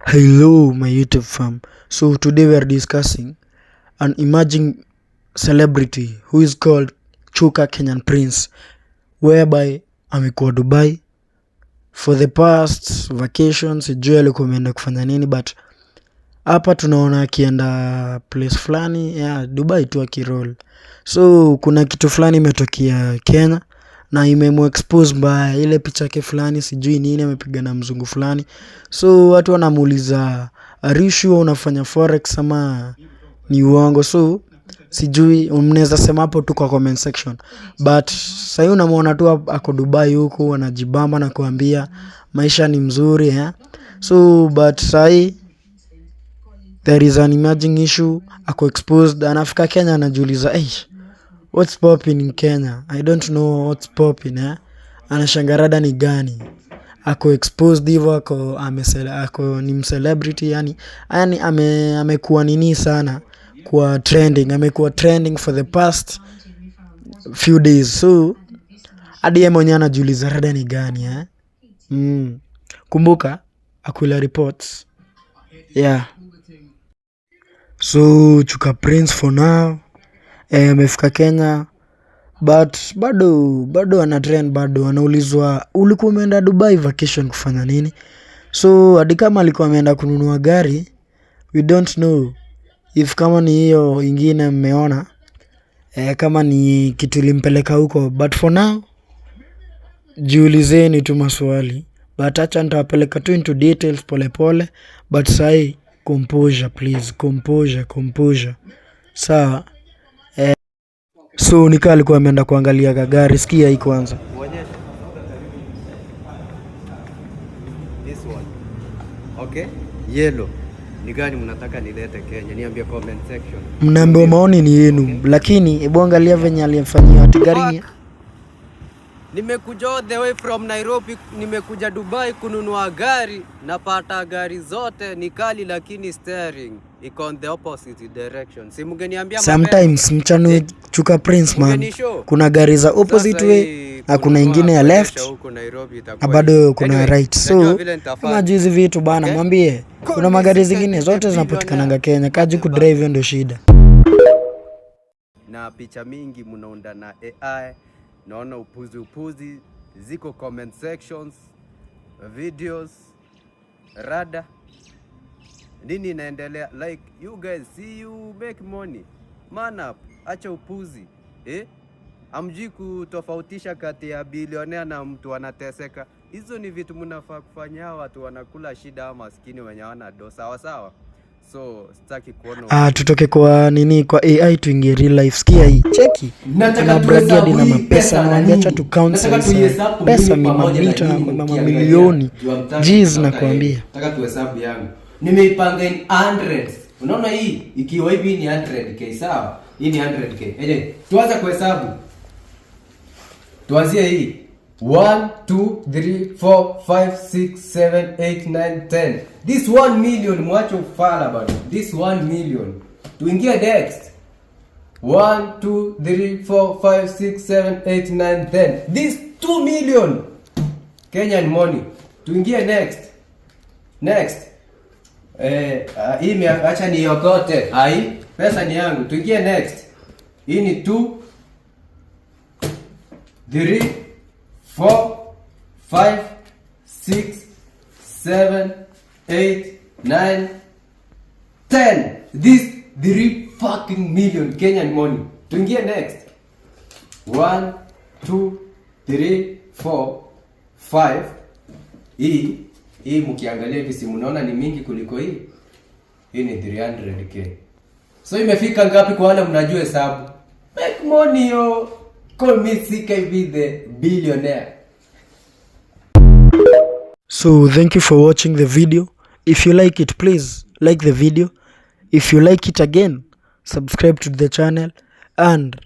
Hello, my YouTube fam. So today we are discussing an emerging celebrity who is called Chuka Kenyan Prince, whereby amekuwa Dubai for the past vacations. Sijui alikuwa ameenda kufanya nini, but hapa tunaona akienda place fulani Dubai tu akiroll. So kuna kitu fulani imetokea Kenya na imemexpose mbaya, ile picha yake fulani sijui nini amepiga na mzungu fulani. So watu wanamuuliza, are you sure unafanya forex ama ni uongo? So sijui, mnaweza sema hapo tu kwa comment section. But sasa unamuona tu ako Dubai huko anajibamba na kuambia maisha ni mzuri So but sasa there is an emerging issue, ako exposed, anafika Kenya anajiuliza, what's popping in Kenya? I don't know what's popping Anashangarada ni gani? Ako exposed hivyo, ako ni celebrity yani amekuwa nini sana kwa trending, amekuwa trending for the past few days. So hadi yeye mwenyewe anajiuliza rada ni gani Kumbuka Aquila reports. So Chuka Prince for now amefika Kenya, but bado ana trend, bado anaulizwa ulikuwa umeenda Dubai vacation kufanya nini? So hadi kama alikuwa ameenda kununua gari, we don't know if kama ni hiyo ingine mmeona kama ni kitu ilimpeleka huko, but for now jiulizeni tu maswali, but acha nitawapeleka tu into details pole pole, but sai composure please, composure sawa. So nika alikuwa ameenda kuangalia gari, sikia hii kwanza. This one. Okay? Yellow. Ni gani mnataka nilete Kenya? Niambie comment section. Mnaambia maoni ni yenu, lakini hebu angalia venye aliyefanyia ati gari. Nimekuja all the way from Nairobi, nimekuja Dubai kununua gari, napata gari zote ni kali lakini steering iko on the opposite direction. Si mngeniambia mapema. Sometimes mchano Chuka Prince man, kuna gari za opposite way na kuna ingine ya left na bado kuna right. So kama juzi vitu bana, mwambie kuna magari zingine zote zinapatikana Kenya, kaji ku drive ndio shida. Na picha mingi mnaunda na AI, naona upuzi ziko comment sections, videos, rada nini inaendelea. Like you guys, see you make money, man up, acha upuzi amjui kutofautisha kati ya bilionea na mtu anateseka. Hizo ni vitu mnafaa kufanya, watu wanakula shida au maskini wenye wana do sawa. So sitaki kuona tutoke kwa nini, kwa AI tuingie real life. Sikia hii, cheki na bragadi na mapesa, na wangacha tu council pesa ni mamilioni G's, na kuambia nataka tuhesabu yangu, nimeipanga in hundreds. Unaona hii ikiwa hivi ni 100k, sawa? Hii ni 100k. Tuanze kuhesabu, tuanzie hii 1 2 3 4 5 6 7 8 9 10. This 1 million mwacho ufala bado. This 1 million. Tuingie next. 1 2 3 4 5 6 7 8 9 10. This 2 million Kenyan money. Tuingie next. Hii acha niokote. Hai, pesa ni yangu. Tuingie next. Hii ni 2 3 4 5 6 7 8 9 10. This 3 fucking million Kenyan money. Tuingie next. 1 2 3 4 5. Hii mkiangalia hivi si mnaona ni mingi kuliko hii. Hii ni 300k. So imefika ngapi kwa wale mnajua hesabu? Make money yo. Call me CKB the billionaire. So thank you for watching the video. If you like it, please like the video. If you like it again, subscribe to the channel and